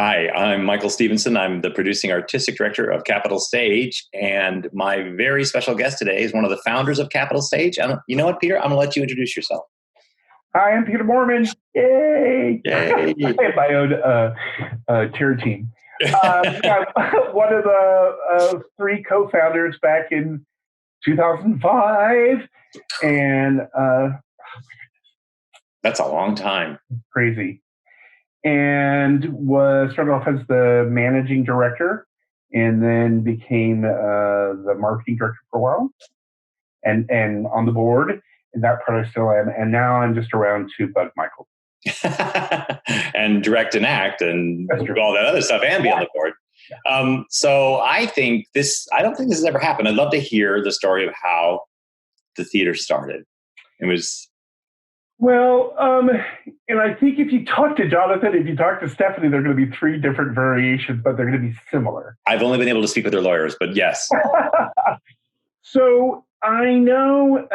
Hi, I'm Michael Stevenson. I'm the producing artistic director of Capital Stage, and my very special guest today is one of the founders of Capital Stage. You know what, Peter? I'm going to let you introduce yourself. Hi, I'm Peter Mohrmann. Yay! Yay! I have my own cheer team. I'm one of the three co-founders back in 2005, and That's a long time. crazy. And was started off as the managing director, and then became the marketing director for a while, and on the board. And that part I still am. And now I'm just around to bug Michael. And direct and act and do all that other stuff and be on the board. Yeah. So I don't think this has ever happened. I'd love to hear the story of how the theater started. It was... Well, and I think if you talk to Jonathan, if you talk to Stephanie, there are going to be three different variations, but they're going to be similar. I've only been able to speak with their lawyers, but yes. So I know,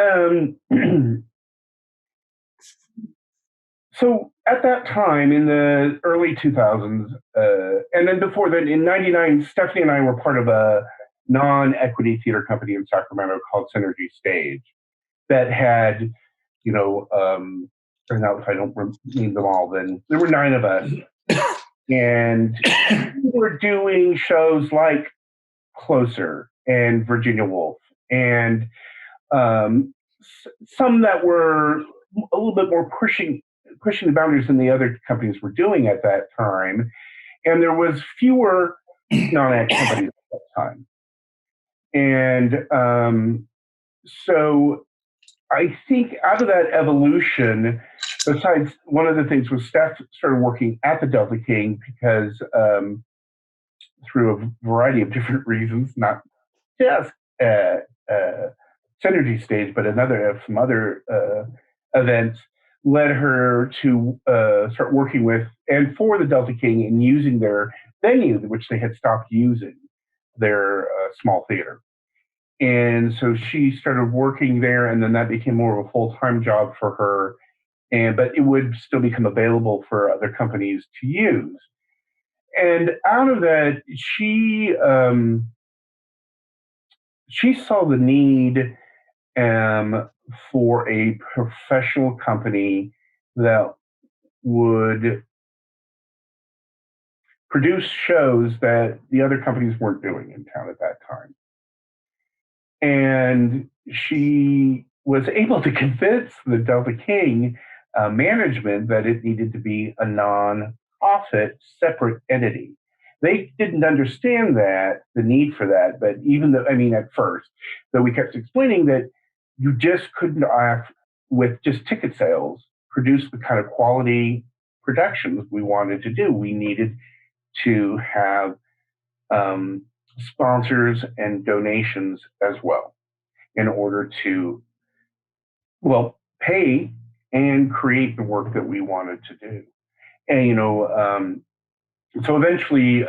so at that time in the early 2000s, and then before then, in 99, Stephanie and I were part of a non-equity theater company in Sacramento called Synergy Stage that had, and now if I don't name them all, then there were 9 of us. And we were doing shows like Closer and Virginia Woolf, and some that were a little bit more pushing the boundaries than the other companies were doing at that time. And there was fewer non-act companies at that time. And so I think out of that evolution, besides one of the things was Steph started working at the Delta King because through a variety of different reasons, not just Synergy Stage, but some other events, led her to start working with and for the Delta King and using their venue, which they had stopped using, their small theater. And so she started working there, and then that became more of a full-time job for her. But it would still become available for other companies to use. And out of that, she saw the need for a professional company that would produce shows that the other companies weren't doing in town at that time. And she was able to convince the Delta King management that it needed to be a non-profit, separate entity. They didn't understand the need for that, but at first, though we kept explaining that you just couldn't act with just ticket sales, produce the kind of quality productions we wanted to do. We needed to have sponsors and donations as well in order to, pay and create the work that we wanted to do. And, so eventually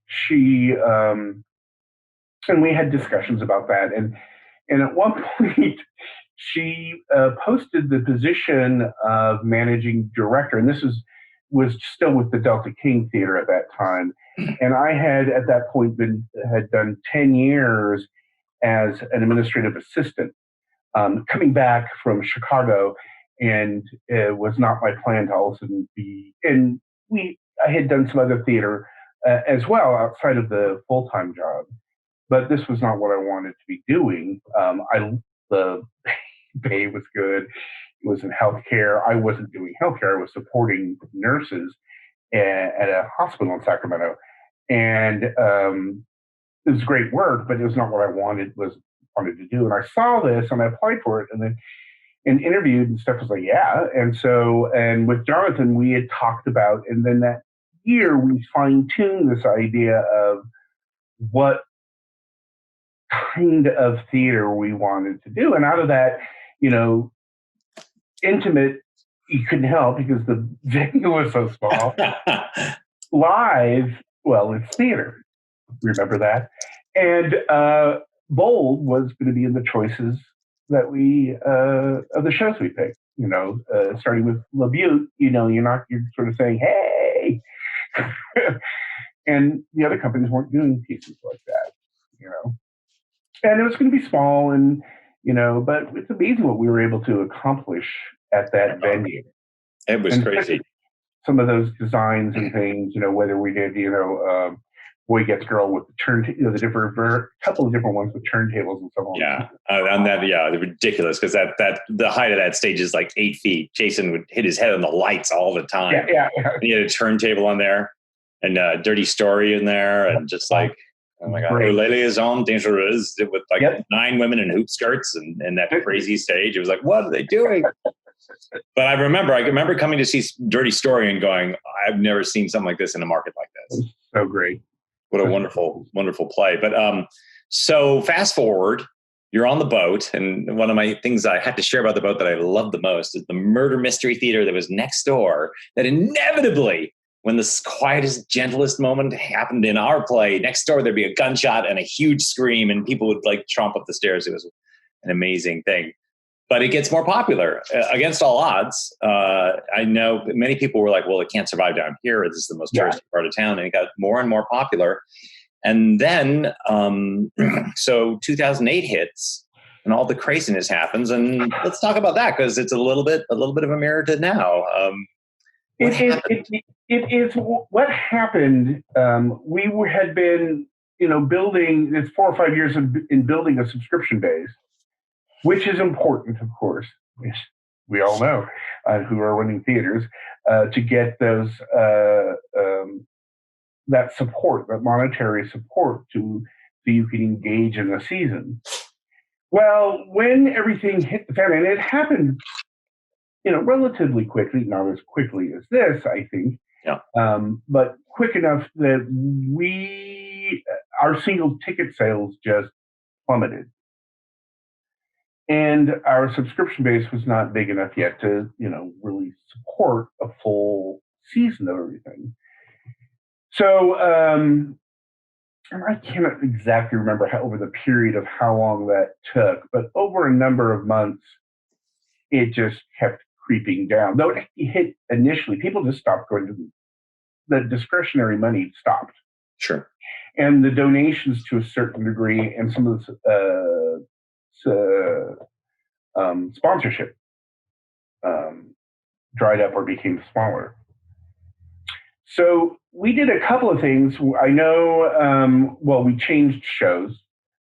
she, and we had discussions about that. And at one point she posted the position of managing director. And this was still with the Delta King Theater at that time. And I had at that point had done 10 years as an administrative assistant, coming back from Chicago, and it was not my plan to also be. And I had done some other theater as well outside of the full-time job, but this was not what I wanted to be doing. The pay was good. It was in healthcare. I wasn't doing healthcare. I was supporting nurses at a hospital in Sacramento. And it was great work, but it was not what I wanted to do. And I saw this and I applied for it and interviewed, and Steph was like, yeah. And with Jonathan, we had talked about, and then that year we fine-tuned this idea of what kind of theater we wanted to do. And out of that, intimate, you couldn't help because the venue was so small. Live, it's theater. Remember that? And bold was going to be in the choices that of the shows we picked. Starting with La Butte, you're sort of saying, hey, And the other companies weren't doing pieces like that, And it was going to be small, and but it's amazing what we were able to accomplish at that venue. It was crazy. Some of those designs and things, whether we did, Boy Gets Girl with the different couple of different ones with turntables and so on. Yeah, and that, ridiculous, because that the height of that stage is like 8 feet. Jason would hit his head on the lights all the time. Yeah. And he had a turntable on there, and a Dirty Story in there, and just like, oh my God, Liaison Dangereuse with like 9 women in hoop skirts and that crazy stage. It was like, what are they doing? But I remember coming to see Dirty Story and going, I've never seen something like this in a market like this. So great. What a wonderful, wonderful play. But so fast forward, you're on the boat. And one of my things I had to share about the boat that I love the most is the murder mystery theater that was next door, that inevitably, when the quietest, gentlest moment happened in our play, next door there'd be a gunshot and a huge scream, and people would like tromp up the stairs. It was an amazing thing. But it gets more popular against all odds. I know many people were like, well, it can't survive down here. This is the most touristy part of town. And it got more and more popular. And then, so 2008 hits and all the craziness happens. And let's talk about that, because it's a little bit of a mirror to now. It is what happened. We had been, building, it's 4 or 5 years in building a subscription base, which is important, of course. We all know who are running theaters to get those that support, that monetary support, so you can engage in the season. Well, when everything hit the fan, and it happened, relatively quickly, not as quickly as this, I think, but quick enough that our single ticket sales just plummeted. And our subscription base was not big enough yet to, really support a full season of everything. So I cannot exactly remember over the period of how long that took, but over a number of months, it just kept creeping down. Though it hit initially, people just stopped going to the discretionary money stopped. Sure. And the donations to a certain degree, and some of the sponsorship dried up or became smaller. So we did a couple of things. I know, we changed shows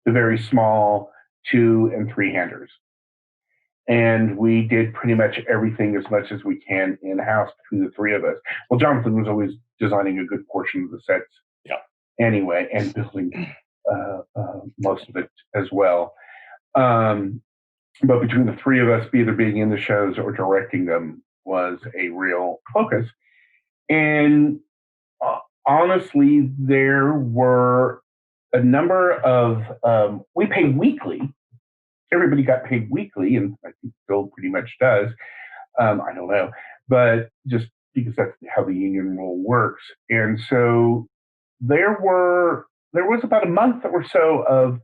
to very small 2- and 3-handers. And we did pretty much everything as much as we can in-house between the three of us. Well, Jonathan was always designing a good portion of the sets anyway, and building most of it as well. But between the three of us, either being in the shows or directing them was a real focus. And honestly, there were a number of, we paid weekly. Everybody got paid weekly, and I think Bill pretty much does. I don't know, but just because that's how the union rule works. And so there was about a month or so of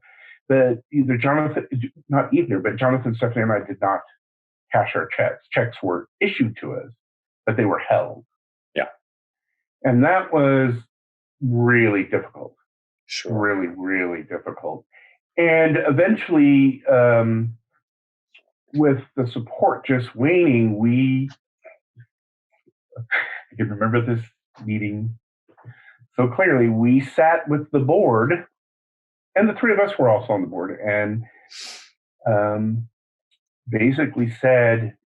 Jonathan, Stephanie, and I did not cash our checks. Checks were issued to us, but they were held. Yeah. And that was really difficult. Sure. Really, really difficult. And eventually, with the support just waning, I can remember this meeting so clearly. We sat with the board, and the three of us were also on the board, and basically said,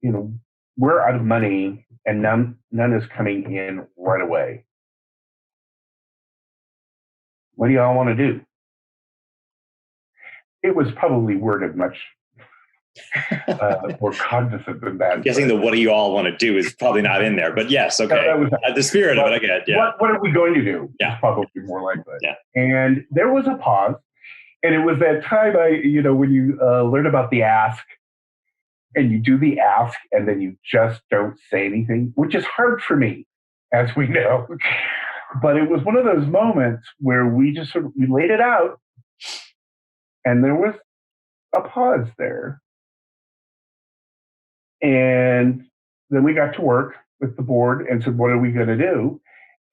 we're out of money, and none is coming in right away. What do y'all want to do? It was probably worded much more cognizant than that. I'm guessing the "what do you all want to do" is probably not in there, but yes, okay. The spirit of it, I get. Yeah. What are we going to do? Yeah. It's probably more like that. Yeah. And there was a pause, and it was that time when you learn about the ask, and you do the ask, and then you just don't say anything, which is hard for me, as we know. But it was one of those moments where we just we laid it out, and there was a pause there. And then we got to work, with the board and said, what are we going to do?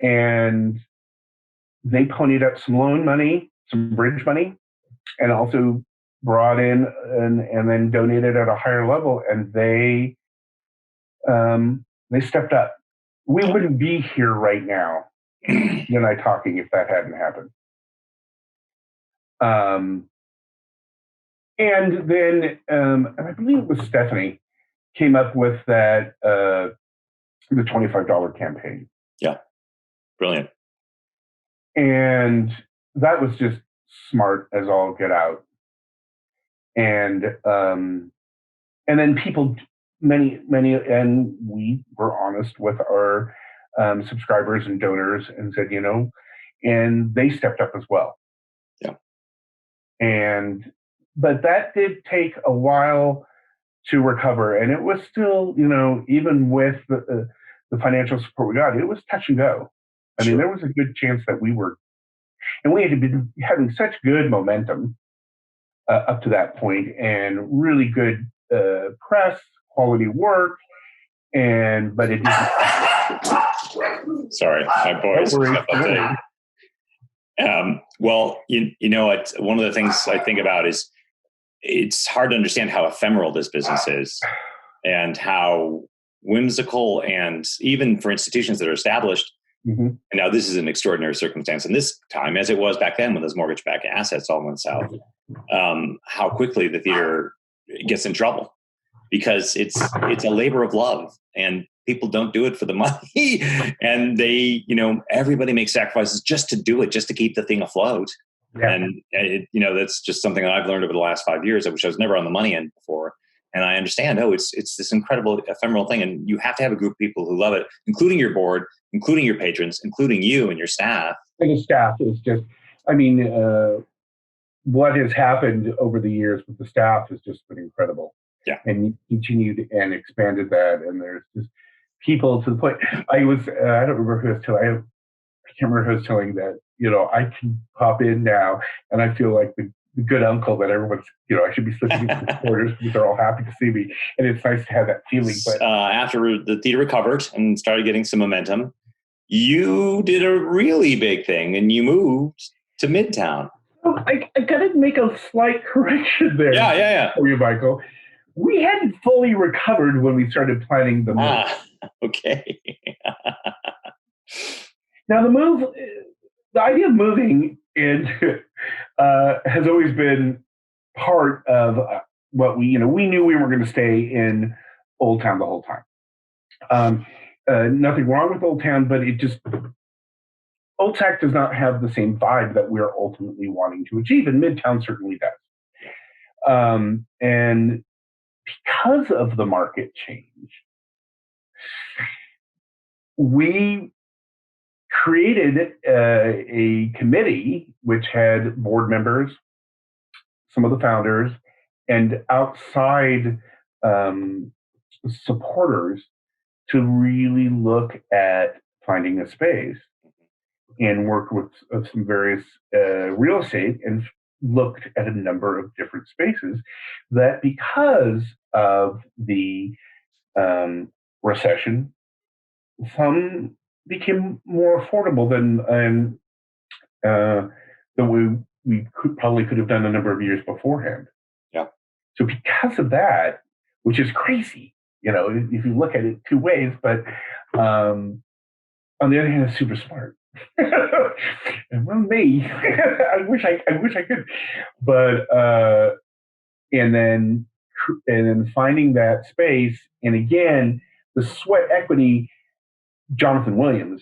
And they ponied up some loan money, some bridge money, and also brought in and then donated at a higher level. And they stepped up. We wouldn't be here right now, you and I talking, if that hadn't happened. And then I believe it was Stephanie came up with that the $25 campaign. Yeah, brilliant. And that was just smart as all get out. And then people, many, and we were honest with our subscribers and donors and said, and they stepped up as well. Yeah. But that did take a while to recover, and it was still, even with the financial support we got, it was touch and go. I mean, there was a good chance that we had been having such good momentum up to that point, and really good press, quality work, but it didn't. Sorry, my boys. Well, you know what? One of the things I think about is it's hard to understand how ephemeral this business is, and how whimsical, and even for institutions that are established. Mm-hmm. And now this is an extraordinary circumstance in this time, as it was back then when those mortgage-backed assets all went south. How quickly the theater gets in trouble, because it's a labor of love, and people don't do it for the money. And they, everybody makes sacrifices just to do it, just to keep the thing afloat. Yeah. And that's just something that I've learned over the last 5 years, which I was never on the money end before. And I understand, it's this incredible ephemeral thing. And you have to have a group of people who love it, including your board, including your patrons, including you and your staff. And the staff is just, what has happened over the years with the staff has just been incredible. Yeah. And continued and expanded that. And there's just people to the point. I don't remember who I was telling, I can't remember who I was telling that, I can pop in now and I feel like the good uncle that everyone's, I should be slipping into the quarters because they're all happy to see me. And it's nice to have that feeling. But after the theater recovered and started getting some momentum, you did a really big thing and you moved to Midtown. Oh, I got to make a slight correction there. Yeah. For you, Michael. We hadn't fully recovered when we started planning the move. Okay. Now the idea of moving has always been part of what we knew we were going to stay in Old Town the whole time. Nothing wrong with Old Town, but Old Tack does not have the same vibe that we're ultimately wanting to achieve, and Midtown certainly does. And because of the market change, we created a committee which had board members, some of the founders, and outside supporters to really look at finding a space and work with some various real estate, and looked at a number of different spaces that, because of the recession, some became more affordable than we could have done a number of years beforehand. Yeah. So because of that, which is crazy, if you look at it two ways, but on the other hand, it's super smart. And well, me, I wish I could, but and then finding that space, and again, the sweat equity. Jonathan Williams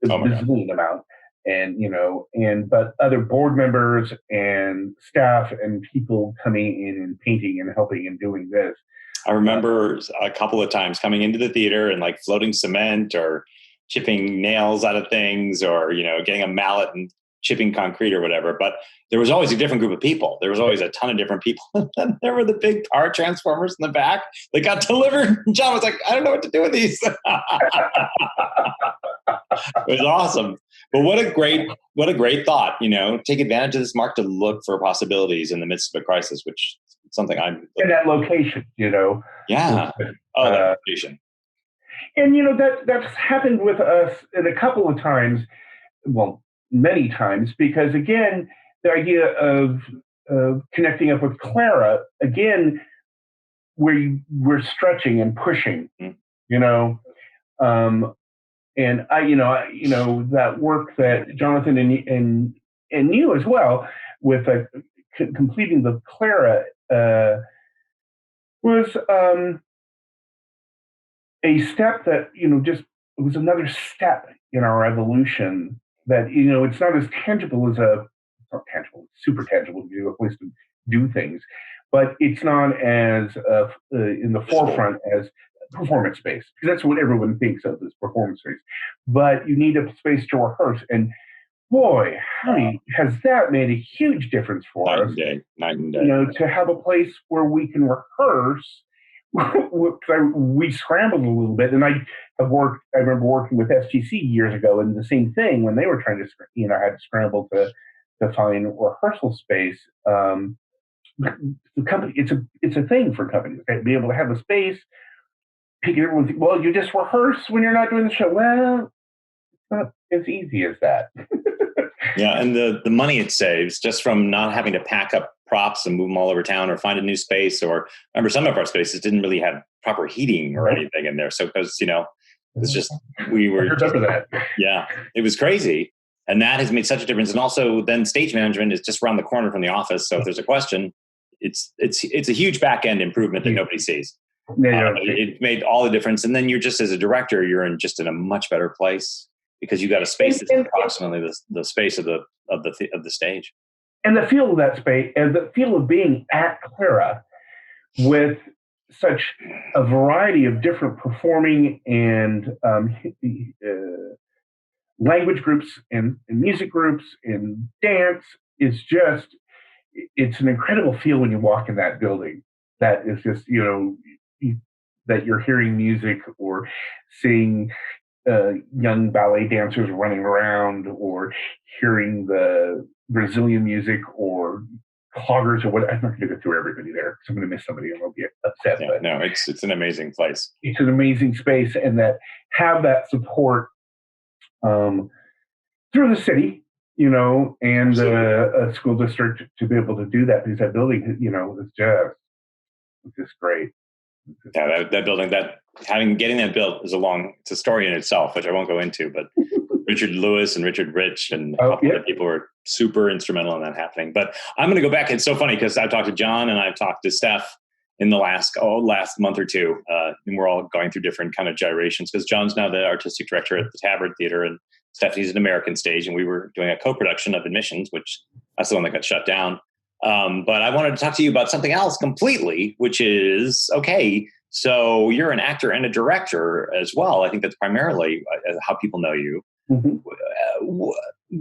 is a bazillion amount, and but other board members and staff and people coming in and painting and helping and doing this. I remember a couple of times coming into the theater and like floating cement or chipping nails out of things, or getting a mallet and chipping concrete or whatever. But there was always a different group of people. There was always a ton of different people. And there were the big power transformers in the back that got delivered. And John was like, I don't know what to do with these. It was awesome. But what a great thought, take advantage of this market to look for possibilities in the midst of a crisis, which is something I'm... In that location, Yeah. That location. And that's happened with us in a couple of times, well, many times, because again, the idea of connecting up with Clara, again, we're stretching and pushing, you know. And that work that Jonathan and you as well with completing the Clara was a step that just it was another step in our evolution. That it's not as tangible as it's not tangible, it's super tangible to do a place to do things, but it's not as in the forefront as performance space, because that's what everyone thinks of as performance space. But you need a space to rehearse, and boy, howdy, has that made a huge difference for us. Night and day. To have a place where we can rehearse. We scrambled a little bit, and I remember working with STC years ago, and the same thing when they were trying to, had to scramble to find rehearsal space. The company, it's a thing for companies to be able to have a space. Everyone think, well, you just rehearse when you're not doing the show. Well, it's not as easy as that. Yeah, and the money it saves just from not having to pack up props and move them all over town or find a new space. Or remember, some of our spaces didn't really have proper heating or anything in there. So because it's just we were remember that. Yeah, it was crazy, and that has made such a difference. And also, then stage management is just around the corner from the office. So if there's a question, it's a huge back end improvement that nobody sees. It made all the difference. And then you're just as a director, you're in a much better place because you got a space that's approximately the space of the stage. And the feel of that space, and the feel of being at Clara with such a variety of different performing and language groups and music groups and dance is it's an incredible feel when you walk in that building. That is just, that you're hearing music or seeing young ballet dancers running around, or hearing the Brazilian music or cloggers or what. I'm not going to go through everybody there because I'm going to miss somebody and I'll be upset. Yeah, no, it's an amazing place. It's an amazing space, and that have that support through the city, and a school district to be able to do that, because that building, is just great. Yeah, that building, getting that built is it's a story in itself, which I won't go into, but Richard Lewis and Richard Rich and a couple other people were super instrumental in that happening. But I'm going to go back. It's so funny because I've talked to John and I've talked to Steph in the last month or two. And we're all going through different kind of gyrations because John's now the artistic director at the Tabard Theater and Stephanie's an American Stage. And we were doing a co-production of Admissions, which that's the one that got shut down. But I wanted to talk to you about something else completely, which is, okay, so you're an actor and a director as well. I think that's primarily how people know you. Mm-hmm.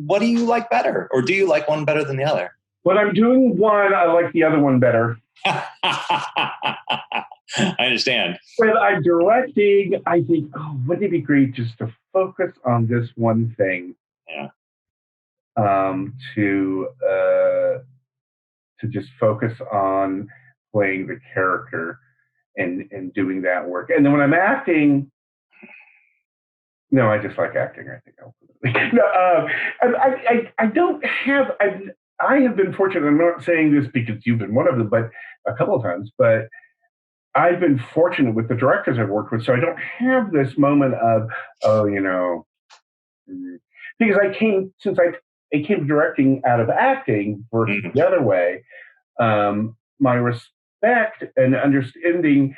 What do you like better? Or do you like one better than the other? When I'm doing one, I like the other one better. I understand. When I'm directing, I think, wouldn't it be great just to focus on this one thing? Yeah. To just focus on playing the character and doing that work. And then when I'm acting, no, I just like acting, I think. No, I don't have, I have been fortunate, I'm not saying this because you've been one of them, but a couple of times, but I've been fortunate with the directors I've worked with, so I don't have this moment of, because I came directing out of acting versus the other way. My respect and understanding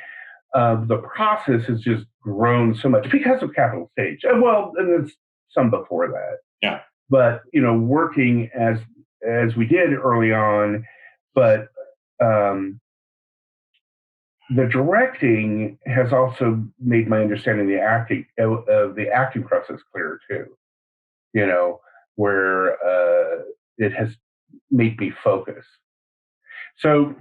of the process has just grown so much because of Capital Stage. Well, and there's some before that. Yeah. But, working as we did early on, but the directing has also made my understanding of the acting process clearer too. Where it has made me focus. So,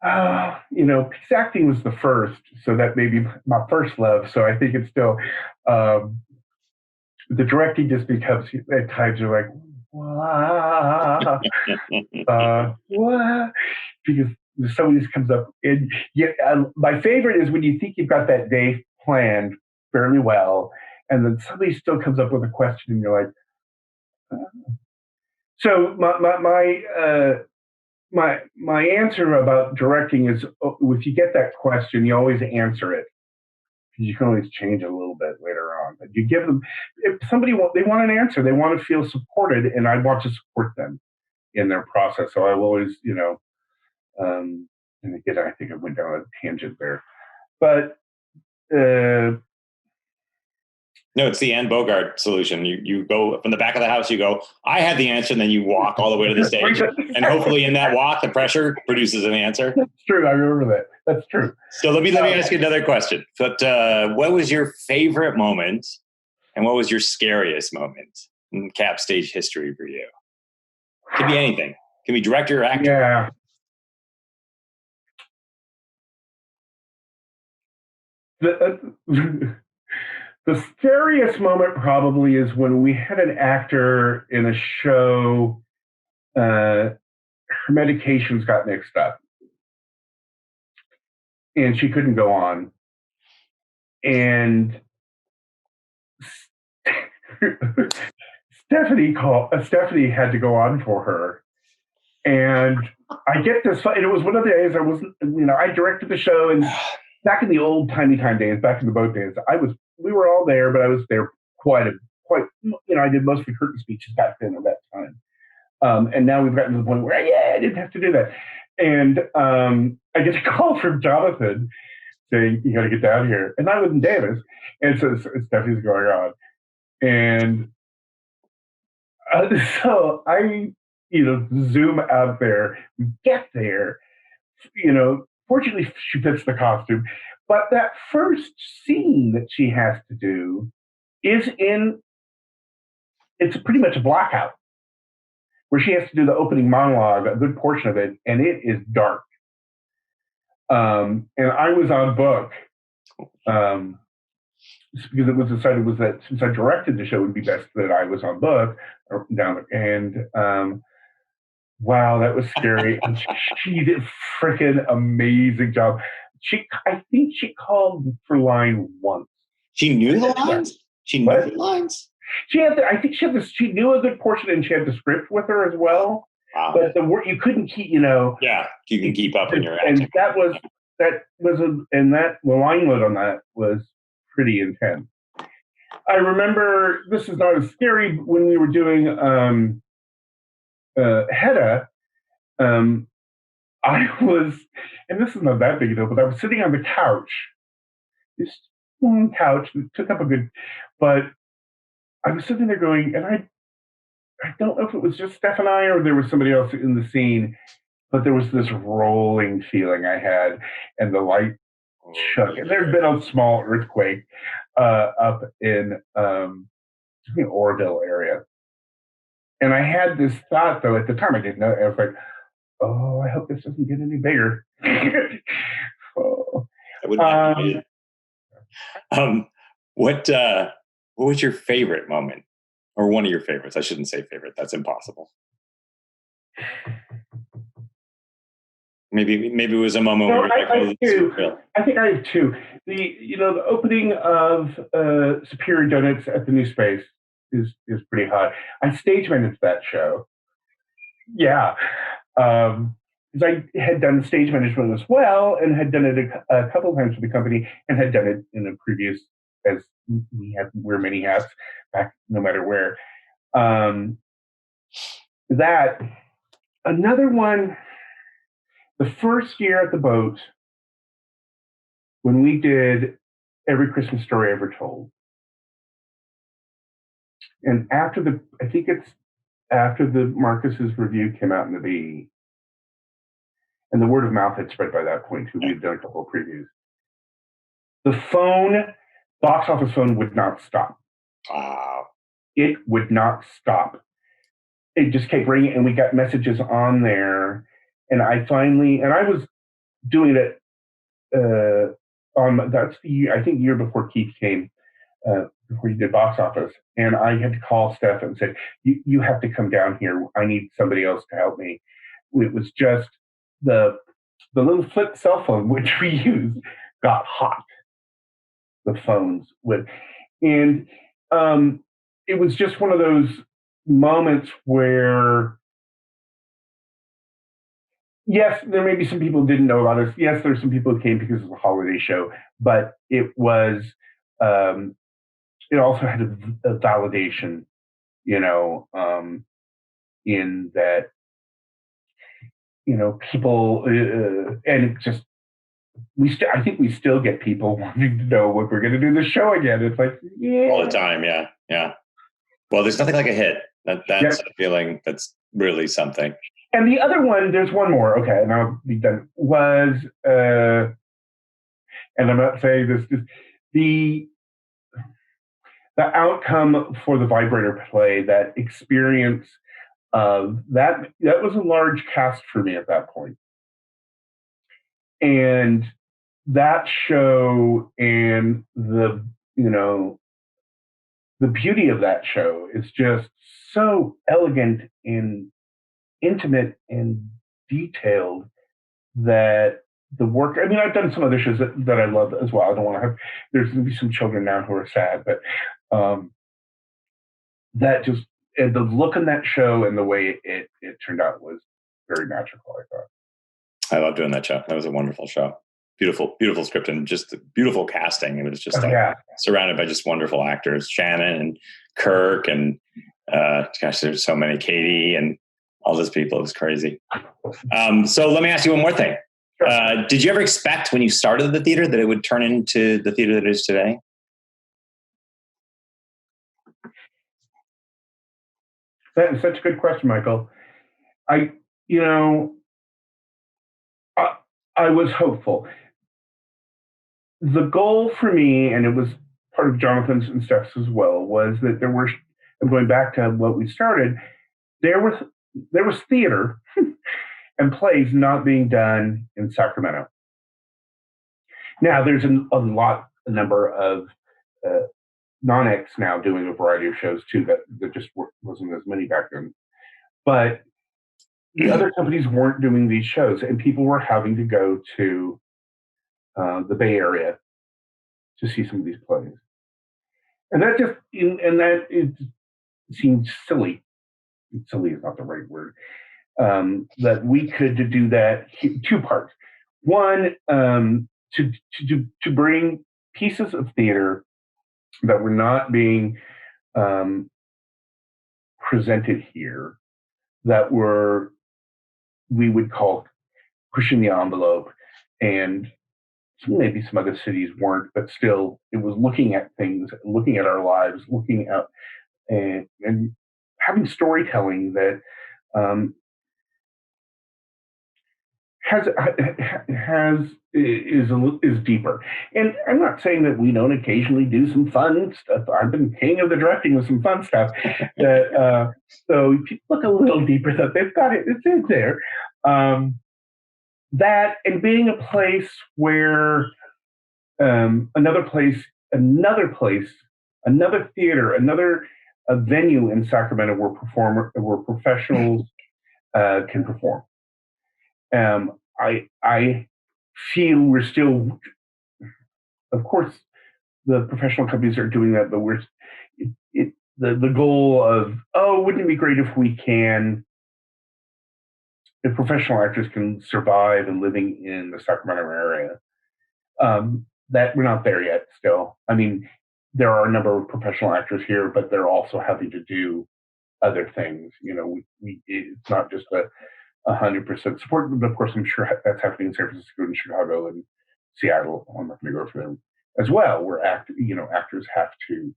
because acting was the first, so that may be my first love. So I think it's still, the directing just becomes, at times you're like, what? What? Because somebody just comes up. And my favorite is when you think you've got that day planned fairly well, and then somebody still comes up with a question, and you're like, so my answer about directing is, if you get that question, you always answer it, because you can always change it a little bit later on. But you give them, if they want an answer, they want to feel supported, and I want to support them in their process. So I will always, and again, I think I went down a tangent there, but no, it's the Anne Bogart solution. You go from the back of the house, you go, I had the answer, and then you walk all the way to the stage. And hopefully in that walk, the pressure produces an answer. That's true. I remember that. That's true. So let me ask you another question. But what was your favorite moment, and what was your scariest moment in Cap stage history for you? Could be anything. Can be director or actor. Yeah. The scariest moment probably is when we had an actor in a show, her medications got mixed up, and she couldn't go on. And Stephanie had to go on for her. And I get this, and it was one of the days I directed the show, and back in the old timey time days, back in the boat days, we were all there, but I was there quite, I did mostly curtain speeches back then at that time. And now we've gotten to the point where, I didn't have to do that. And I get a call from Jonathan saying, you got to get down here. And I was in Davis. And so Stephanie's going on. And so I, zoom out there, get there, fortunately she fits the costume. But that first scene that she has to do it's pretty much a blackout, where she has to do the opening monologue, a good portion of it, and it is dark. And I was on book, because it was decided that since I directed the show, it would be best that I was on book and wow, that was scary. And she did a freaking amazing job. I think she called for line once. She knew the lines? She knew the lines? She knew a good portion, and she had the script with her as well. Wow. But the word, you couldn't keep, Yeah, you can keep up in your acting. And the line load on that was pretty intense. I remember, this is not as scary, when we were doing Hedda, I was, and this is not that big a deal, but I was sitting on the couch, this couch that took up but I was sitting there going, and I don't know if it was just Steph and I, or there was somebody else in the scene, but there was this rolling feeling I had, and the light shook. And there'd been a small earthquake up in the Oroville area. And I had this thought, though, at the time I didn't know. I was like, oh, I hope this doesn't get any bigger. Oh. I wouldn't what was your favorite moment? Or one of your favorites? I shouldn't say favorite. That's impossible. Maybe it was a moment where I think I have two. The opening of Superior Donuts at the New Space is pretty hot. I stage managed that show. Yeah. Because I had done stage management as well, and had done it a couple of times for the company, and had done it in a previous, as we wear many hats back, no matter where. That, another one, the first year at the boat, when we did Every Christmas Story Ever Told. And after the Marcus's review came out in the B, and the word of mouth had spread by that point, too. We had done a couple of previews. The box office phone would not stop. Wow. It would not stop. It just kept ringing, and we got messages on there. And I was doing it that's the year, I think, year before Keith came, before he did box office. And I had to call Steph and said, you have to come down here. I need somebody else to help me. It was just the little flip cell phone, which we used, got hot. the phones would, and it was just one of those moments where, yes, there may be some people who didn't know about us. Yes, there's some people who came because it was a holiday show, but it was, it also had a validation, in that, people, and it just, I think we still get people wanting to know when we're going to do the show again. It's like, yeah, all the time. Yeah, yeah. Well, there's nothing like a hit. That's a feeling that's really something. And the other one, there's one more. Okay, and I'll be done. Was and I'm not saying this. The outcome for the Vibrator play, that experience of that was a large cast for me at that point, and that show and the the beauty of that show is just so elegant and intimate and detailed that the work, I mean, I've done some other shows that I love as well. I don't want to have, there's going to be some children now who are sad, but that just, and the look in that show and the way it turned out was very magical, I thought. I love doing that show. That was a wonderful show. Beautiful, beautiful script and just beautiful casting. It was just surrounded by just wonderful actors, Shannon and Kirk and gosh, there's so many, Katie and all those people. It was crazy. So let me ask you one more thing. Did you ever expect when you started the theater that it would turn into the theater that it is today? That is such a good question, Michael. I was hopeful. The goal for me, and it was part of Jonathan's and Steph's as well, was that there were, I'm going back to what we started, there was theater and plays not being done in Sacramento. Now, there's a number of non-X now doing a variety of shows too, that just wasn't as many back then. But the other companies weren't doing these shows, and people were having to go to the Bay Area to see some of these plays. And it seemed silly. Silly is not the right word. That we could do that. Two parts. One, to bring pieces of theater that were not being presented here, that we would call pushing the envelope, and maybe some other cities weren't, but still, it was looking at things, looking at our lives, looking at and having storytelling that is deeper. And I'm not saying that we don't occasionally do some fun stuff. I've been king of the directing with some fun stuff. That so if you look a little deeper, that they've got it. It's in there. That and being a place where another theater, another venue in Sacramento where professionals can perform. I feel we're still, of course, the professional companies are doing that, but the goal of, wouldn't it be great if professional actors can survive and living in the Sacramento area. That we're not there yet still. I mean, there are a number of professional actors here, but they're also having to do other things. It's not just 100% support, but of course, I'm sure that's happening in San Francisco and Chicago and Seattle. I'm not going to go for them as well, where actors have to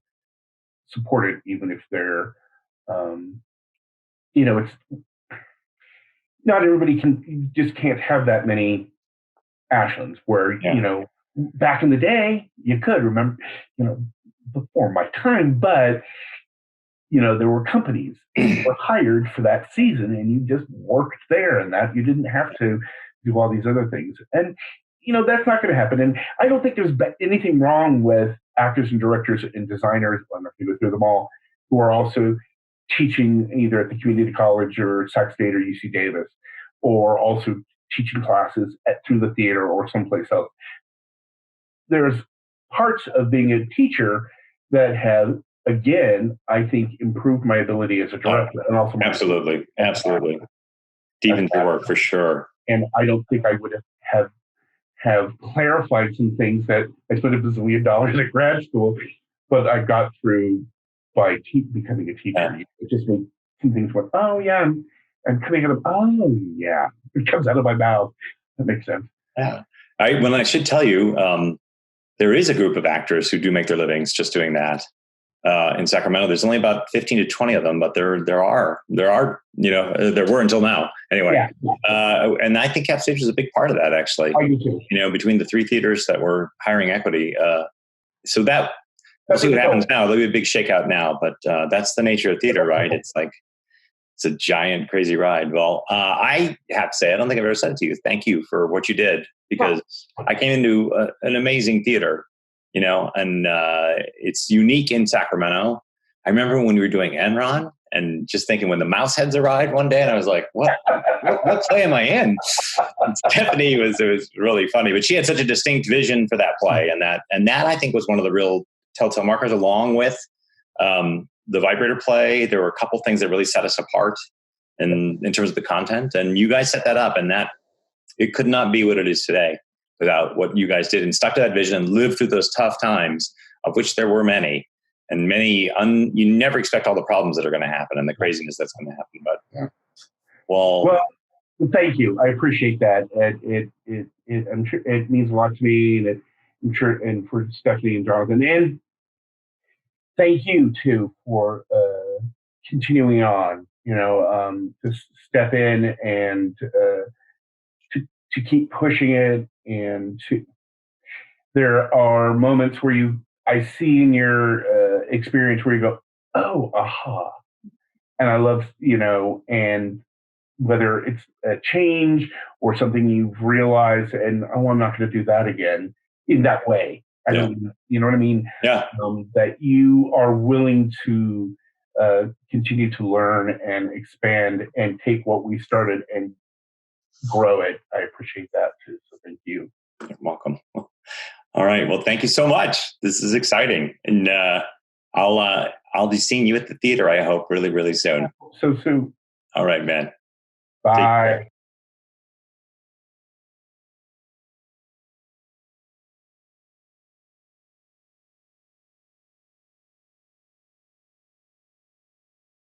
support it, even if they're, it's not everybody can't have that many Ashlands where, back in the day, you could remember, before my time, but, there were companies that were hired for that season and you just worked there and that you didn't have to do all these other things. And, that's not going to happen. And I don't think there's anything wrong with actors and directors and designers, I'm not going to go through them all, who are also teaching either at the community college or Sac State or UC Davis, or also teaching classes through the theater or someplace else. There's parts of being a teacher that have, again, I think, improved my ability as a director, and also absolutely deepened your work for sure. And I don't think I would have clarified some things that I spent $1 bazillion at grad school, but I got through by becoming a teacher. Yeah. It just made some things went, oh yeah, I'm coming out of, oh yeah, it comes out of my mouth. That makes sense. Yeah. When I should tell you, there is a group of actors who do make their livings just doing that. In Sacramento, there's only about 15 to 20 of them, but there are, there were until now anyway. Yeah. And I think Cap Stage is a big part of that, actually. I do too. Between the 3 theaters that were hiring equity. So we'll see what happens now. There'll be a big shakeout now, but that's the nature of theater, right? It's like, it's a giant, crazy ride. Well, I have to say, I don't think I've ever said it to you. Thank you for what you did, because I came into an amazing theater, and it's unique in Sacramento. I remember when we were doing Enron and just thinking when the mouse heads arrived one day, and I was like, what play am I in? And Stephanie it was really funny, but she had such a distinct vision for that play. And that I think was one of the real telltale markers, along with the Vibrator play. There were a couple things that really set us apart in terms of the content, and you guys set that up, and that it could not be what it is today without what you guys did and stuck to that vision and lived through those tough times, of which there were many, and many you never expect all the problems that are going to happen and the craziness that's going to happen. But well, thank you. I appreciate that. I'm sure it means a lot to me, and I'm sure, and for Stephanie and Jonathan, and thank you too for continuing on. To step in and to keep pushing it, and there are moments where I see in your experience where you go, oh, aha, and I love, and whether it's a change or something you've realized, and I'm not going to do that again in that way. You know what I mean? Yeah. That you are willing to continue to learn and expand and take what we started and grow it. I appreciate that too. So thank you. You're welcome. All right. Well, thank you so much. This is exciting. And I'll be seeing you at the theater, I hope, really, really soon. So soon. All right, man. Bye.